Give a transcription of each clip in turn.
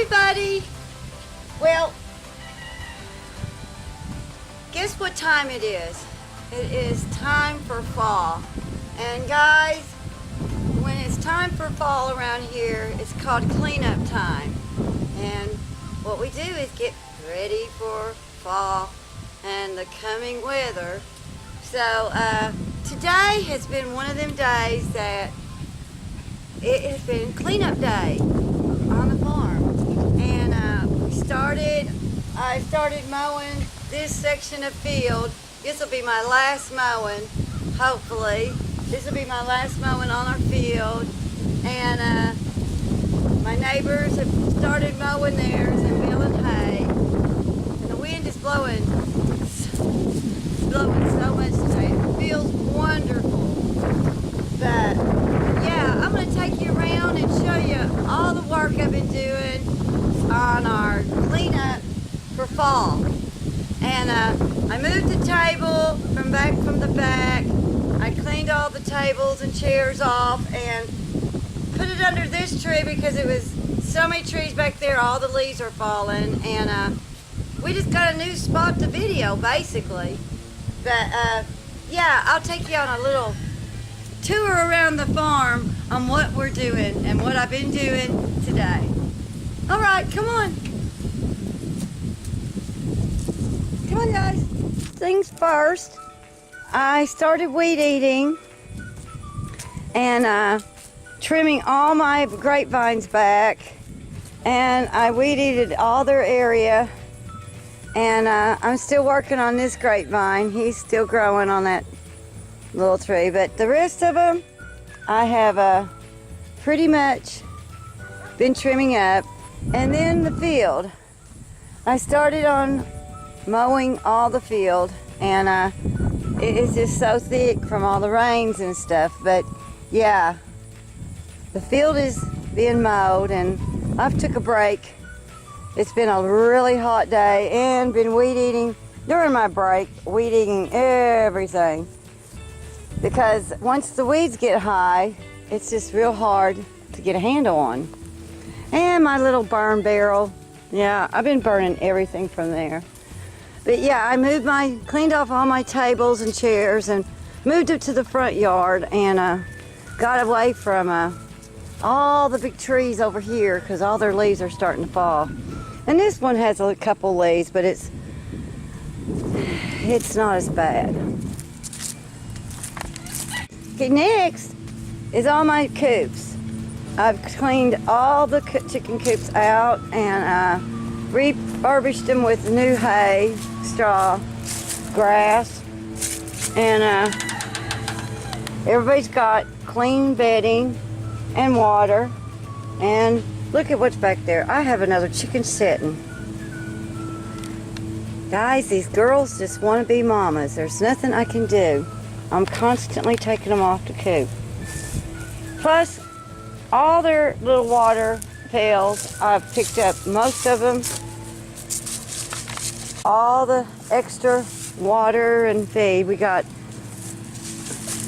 everybody. Well, guess what time it is? It is time for fall. And guys, when it's time for fall around here, it's called cleanup time. And what we do is get ready for fall and the coming weather. So today has been one of them days that it has been cleanup day on the farm. And I started mowing this section of field. This will be my last mowing, hopefully. This will be my last mowing on our field. And my neighbors have started mowing theirs and baling hay. And the wind is blowing so much today. It feels wonderful. But yeah, I'm going to take you around and show you all the work I've been doing on our cleanup for fall. And I moved the table from the back. I cleaned all the tables and chairs off and put it under this tree because it was so many trees back there, all the leaves are falling. And we just got a new spot to video, basically. But yeah, I'll take you on a little tour around the farm on what we're doing and what I've been doing today. All right, come on. Come on, guys. Things first, I started weed eating and trimming all my grapevines back, and I weed eated all their area. And I'm still working on this grapevine. He's still growing on that little tree, but the rest of them I have pretty much been trimming up. And then the field, I started on mowing all the field, and it is just so thick from all the rains and stuff. But yeah, the field is being mowed, and I've took a break. It's been a really hot day and been weed eating during my break, weed eating everything. Because once the weeds get high, it's just real hard to get a handle on. And my little burn barrel, yeah, I've been burning everything from there. But yeah, I cleaned off all my tables and chairs and moved it to the front yard and got away from all the big trees over here because all their leaves are starting to fall. And this one has a couple leaves, but it's not as bad. Okay, next is all my coops. I've cleaned all the chicken coops out and refurbished them with new hay, straw, grass, and everybody's got clean bedding and water. And look at what's back there. I have another chicken sitting. Guys, these girls just want to be mamas. There's nothing I can do. I'm constantly taking them off the coop. Plus, all their little water pails, I've picked up most of them. All the extra water and feed. We got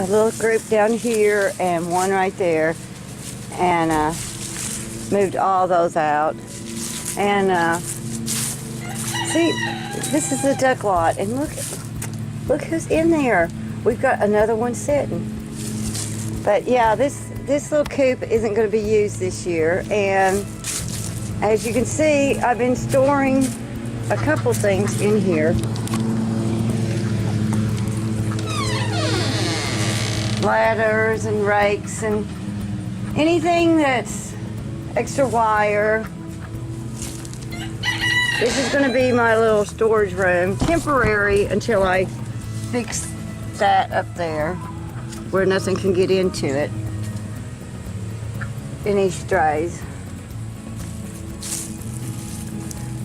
a little group down here and one right there. And moved all those out. And see, this is the duck lot. And look who's in there. We've got another one sitting. But yeah, this little coop isn't going to be used this year. And as you can see, I've been storing a couple things in here. Ladders and rakes and anything that's extra wire. This is going to be my little storage room, temporary until I fix that up there where nothing can get into it. Any strays.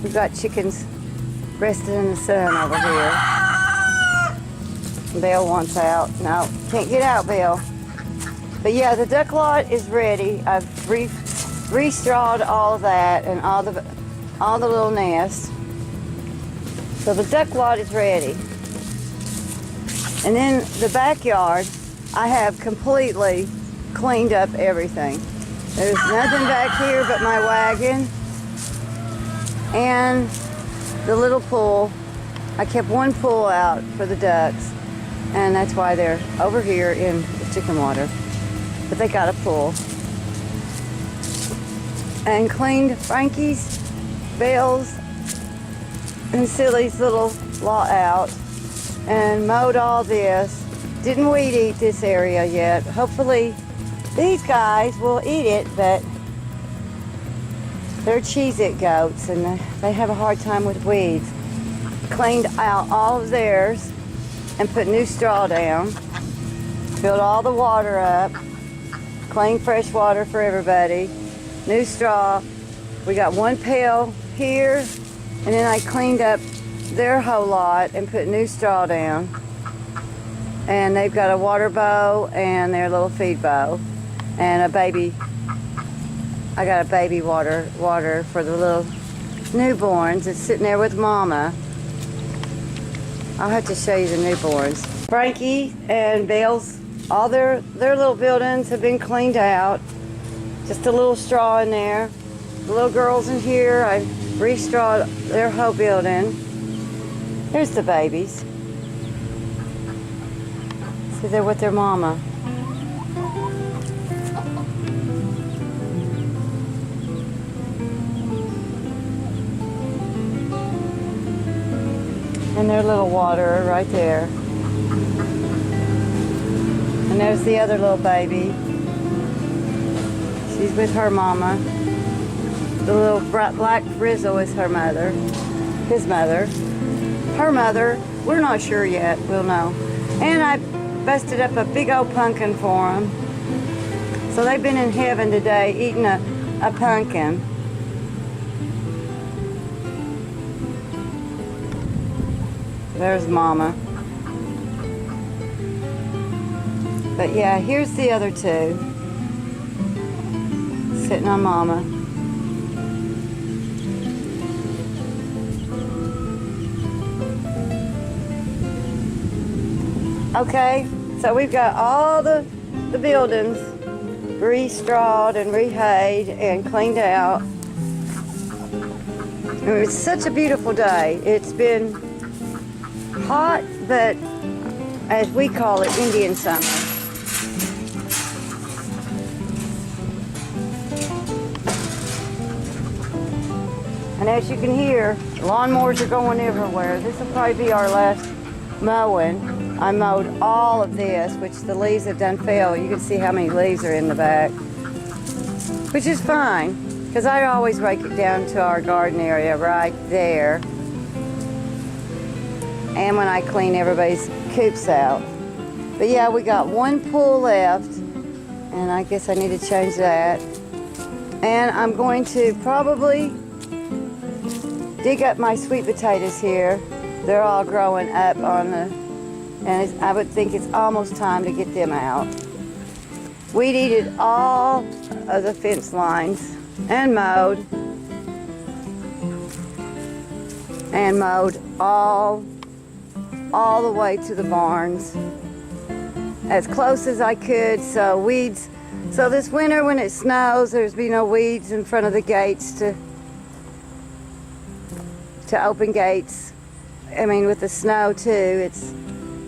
We've got chickens resting in the sun over here. Belle wants out. No, can't get out, Belle. But yeah, the duck lot is ready. I've re-strawed all of that and all the little nests. So the duck lot is ready. And then the backyard, I have completely cleaned up everything. There's nothing back here but my wagon and the little pool. I kept one pool out for the ducks, and that's why they're over here in the chicken water. But they got a pool. And cleaned Frankie's, Belle's, and Silly's little lot out, and mowed all this. Didn't weed eat this area yet. Hopefully these guys will eat it, but they're Cheez-It goats and they have a hard time with weeds. Cleaned out all of theirs and put new straw down. Filled all the water up. Clean fresh water for everybody. New straw. We got one pail here, and then I cleaned up their whole lot and put new straw down. And they've got a water bowl and their little feed bowl and a baby. I got a baby water for the little newborns. It's sitting there with Mama. I'll have to show you the newborns. Frankie and Belle's, all their little buildings have been cleaned out. Just a little straw in there. The little girls in here, I re-strawed their whole building. Here's the babies. See, they're with their mama. And their little water right there. And there's the other little baby. She's with her mama. The little black Frizzle is her mother. His mother. Her mother. We're not sure yet. We'll know. And I busted up a big old pumpkin for them. So they've been in heaven today eating a pumpkin. There's Mama. But yeah, here's the other two. Sitting on Mama. Okay, so we've got all the buildings re-strawed and re-hayed and cleaned out. And it's such a beautiful day. It's been hot, but as we call it, Indian summer. And as you can hear, lawnmowers are going everywhere. This will probably be our last mowing. I mowed all of this, which the leaves have done fell. You can see how many leaves are in the back, which is fine, because I always rake it down to our garden area right there. And when I clean everybody's coops out. But yeah, we got one pool left, and I guess I need to change that. And I'm going to probably dig up my sweet potatoes here. They're all growing up on the, and I would think it's almost time to get them out. Weed eated all of the fence lines and mowed all the way to the barns as close as I could. So this winter when it snows, there's be no weeds in front of the gates to open gates. I mean, with the snow too,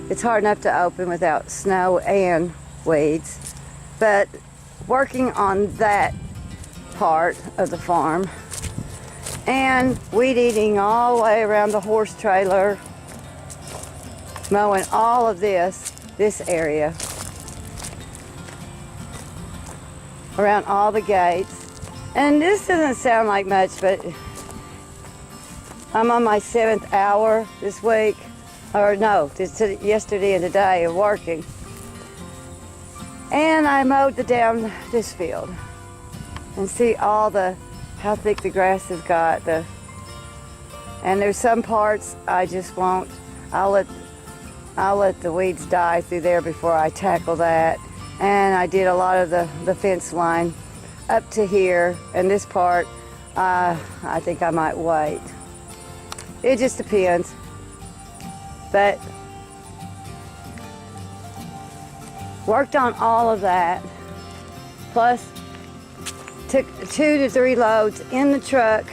it's hard enough to open without snow and weeds. But working on that part of the farm and weed eating all the way around the horse trailer, mowing all of this area around all the gates. And this doesn't sound like much, but I'm on my 7th hour this week, or no, yesterday and today of working. And I mowed down this field, and see how thick the grass has got. And there's some parts I just won't. I'll let the weeds die through there before I tackle that. And I did a lot of the fence line up to here, and this part I think I might wait. It just depends. But worked on all of that, plus took 2 to 3 loads in the truck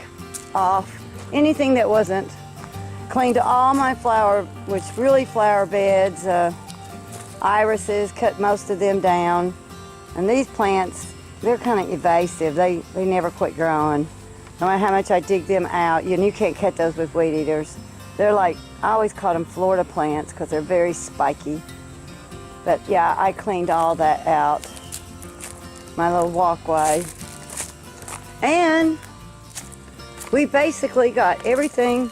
off anything that wasn't. Cleaned all my flower, which really flower beds, irises, cut most of them down. And these plants, they're kind of evasive. They never quit growing. No matter how much I dig them out, you can't cut those with weed eaters. They're like, I always call them Florida plants because they're very spiky. But yeah, I cleaned all that out. My little walkway. And we basically got everything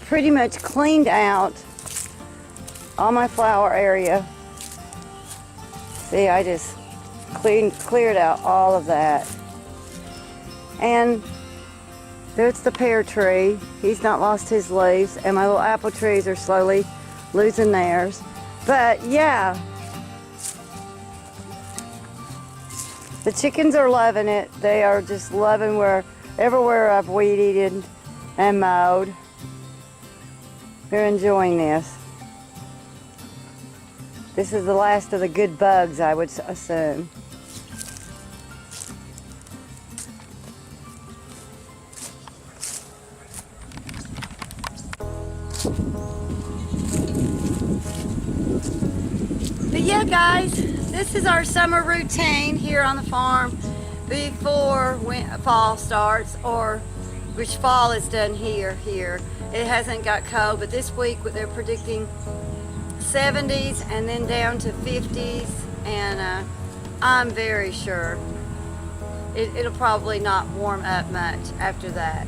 pretty much cleaned out. All my flower area. See, I just cleared out all of that. And there's the pear tree. He's not lost his leaves. And my little apple trees are slowly losing theirs. But yeah, the chickens are loving it. They are just loving everywhere I've weed eaten and mowed. They're enjoying this. This is the last of the good bugs, I would assume. But yeah, guys, this is our summer routine here on the farm before fall starts, or which fall is done here. It hasn't got cold, but this week they're predicting 70s and then down to 50s, and I'm very sure it'll probably not warm up much after that.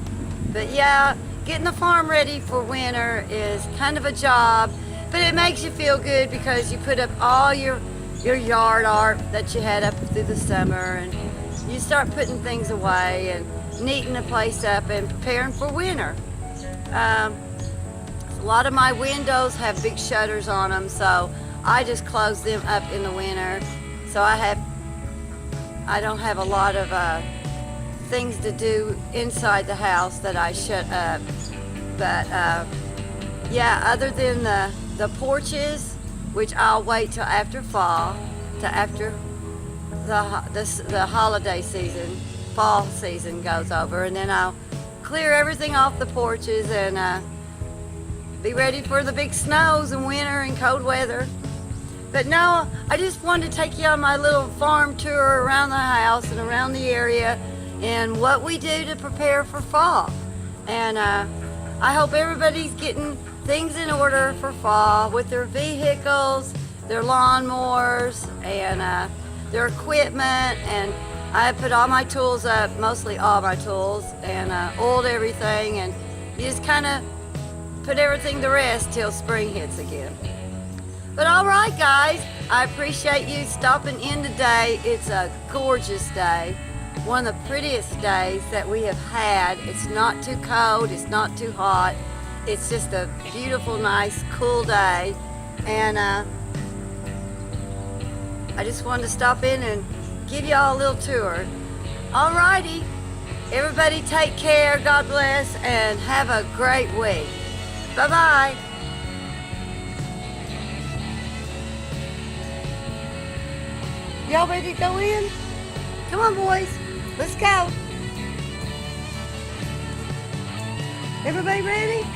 But yeah, getting the farm ready for winter is kind of a job, but it makes you feel good because you put up all your yard art that you had up through the summer, and you start putting things away and neating the place up and preparing for winter. A lot of my windows have big shutters on them, so I just close them up in the winter. So I don't have a lot of things to do inside the house that I shut up. But yeah, other than the porches, which I'll wait till after fall, till after the holiday season, fall season goes over, and then I'll clear everything off the porches and be ready for the big snows and winter and cold weather. But no, I just wanted to take you on my little farm tour around the house and around the area and what we do to prepare for fall. And I hope everybody's getting things in order for fall with their vehicles, their lawnmowers, and their equipment. And I put all my tools up, mostly all my tools, and oiled everything, and you just kind of put everything to rest till spring hits again. But all right, guys, I appreciate you stopping in today. It's a gorgeous day, one of the prettiest days that we have had. It's not too cold, it's not too hot. It's just a beautiful, nice, cool day. And I just wanted to stop in and give y'all a little tour. All righty, everybody take care, God bless, and have a great week. Bye-bye. Y'all ready to go in? Come on, boys. Let's go. Everybody ready?